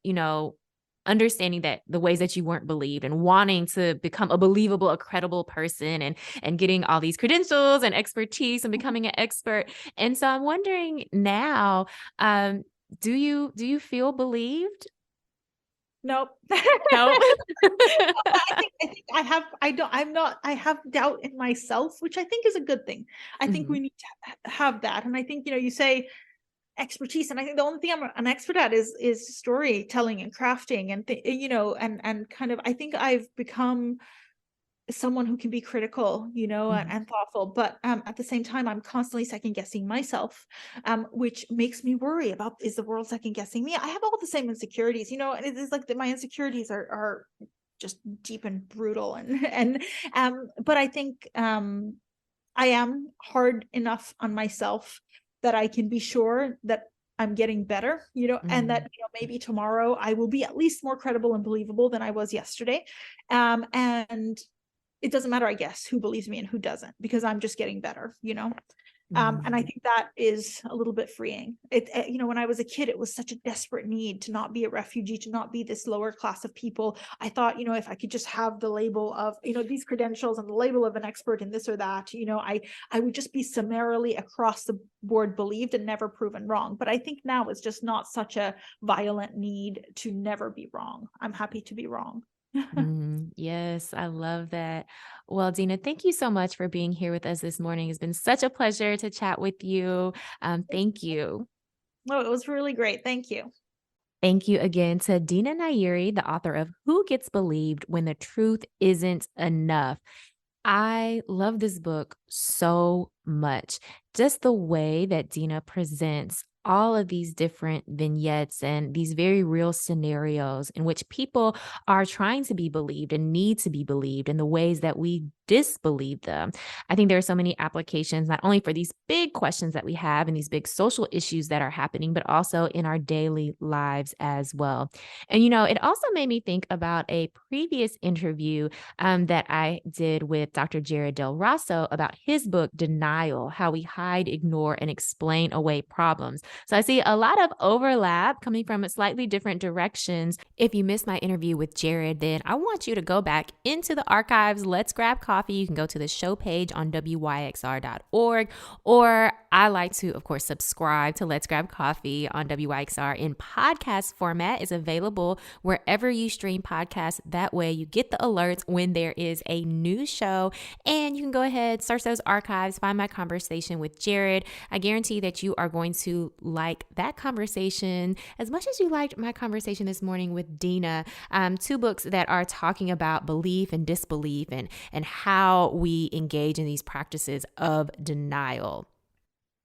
A: understanding that the ways that you weren't believed and wanting to become a believable, a credible person, and getting all these credentials and expertise and becoming an expert. And so I'm wondering now, um, do you feel believed?
B: Nope.
A: No.
B: I think I have doubt in myself, which I think is a good thing. I think
A: Mhm.
B: we need to have that. And I think, you say expertise, and I think the only thing I'm an expert at is storytelling and crafting and and kind of, I think I've become someone who can be critical,
A: Mhm.
B: and thoughtful, but at the same time, I'm constantly second guessing myself, which makes me worry about, is the world second guessing me? I have all the same insecurities, and it is like that my insecurities are just deep and brutal, and but I think I am hard enough on myself that I can be sure that I'm getting better, and that
A: Mhm.
B: maybe tomorrow I will be at least more credible and believable than I was yesterday, and it doesn't matter, I guess, who believes me and who doesn't, because I'm just getting better. And I think that is a little bit freeing. When I was a kid, it was such a desperate need to not be a refugee, to not be this lower class of people. I thought, if I could just have the label of, these credentials and the label of an expert in this or that, I would just be summarily across the board believed and never proven wrong. But I think now it's just not such a violent need to never be wrong. I'm happy to be wrong.
A: Yes, I love that. Well, Dina, thank you so much for being here with us this morning. It's been such a pleasure to chat with you. Thank you.
B: Oh, it was really great. Thank you.
A: Thank you again to Dina Nayeri, the author of Who Gets Believed When the Truth Isn't Enough. I love this book so much. Just the way that Dina presents all of these different vignettes and these very real scenarios in which people are trying to be believed and need to be believed in the ways that we disbelieve them. I think there are so many applications, not only for these big questions that we have and these big social issues that are happening, but also in our daily lives as well. And, it also made me think about a previous interview that I did with Dr. Jared Del Rosso about his book, Denial: How We Hide, Ignore, and Explain Away Problems. So I see a lot of overlap coming from slightly different directions. If you missed my interview with Jared, then I want you to go back into the archives. Let's grab coffee. You can go to the show page on WYXR.org, or I like to, of course, subscribe to Let's Grab Coffee on WYXR in podcast format. It's available wherever you stream podcasts. That way you get the alerts when there is a new show, and you can go ahead, search those archives, find my conversation with Jared. I guarantee that you are going to like that conversation as much as you liked my conversation this morning with Dina. Two books that are talking about belief and disbelief and how we engage in these practices of denial.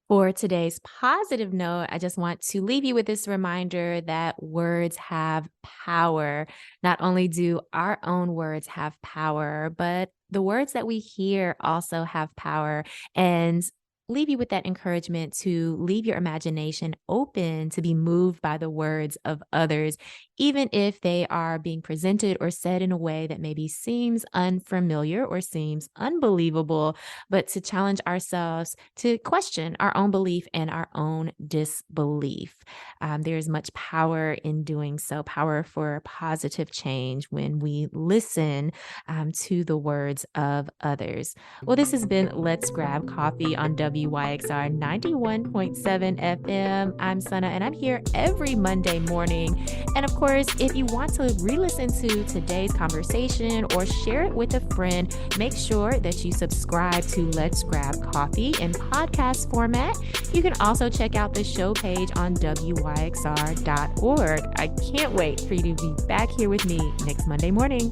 A: For today's positive note, I just want to leave you with this reminder that words have power. Not only do our own words have power, but the words that we hear also have power. And leave you with that encouragement to leave your imagination open to be moved by the words of others, even if they are being presented or said in a way that maybe seems unfamiliar or seems unbelievable, but to challenge ourselves to question our own belief and our own disbelief. There is much power in doing so, power for positive change when we listen to the words of others. Well, this has been Let's Grab Coffee on WYXR 91.7 FM. I'm Sana, and I'm here every Monday morning. And of course, if you want to re-listen to today's conversation or share it with a friend, make sure that you subscribe to Let's Grab Coffee in podcast format. You can also check out the show page on WYXR.org. I can't wait for you to be back here with me next Monday morning.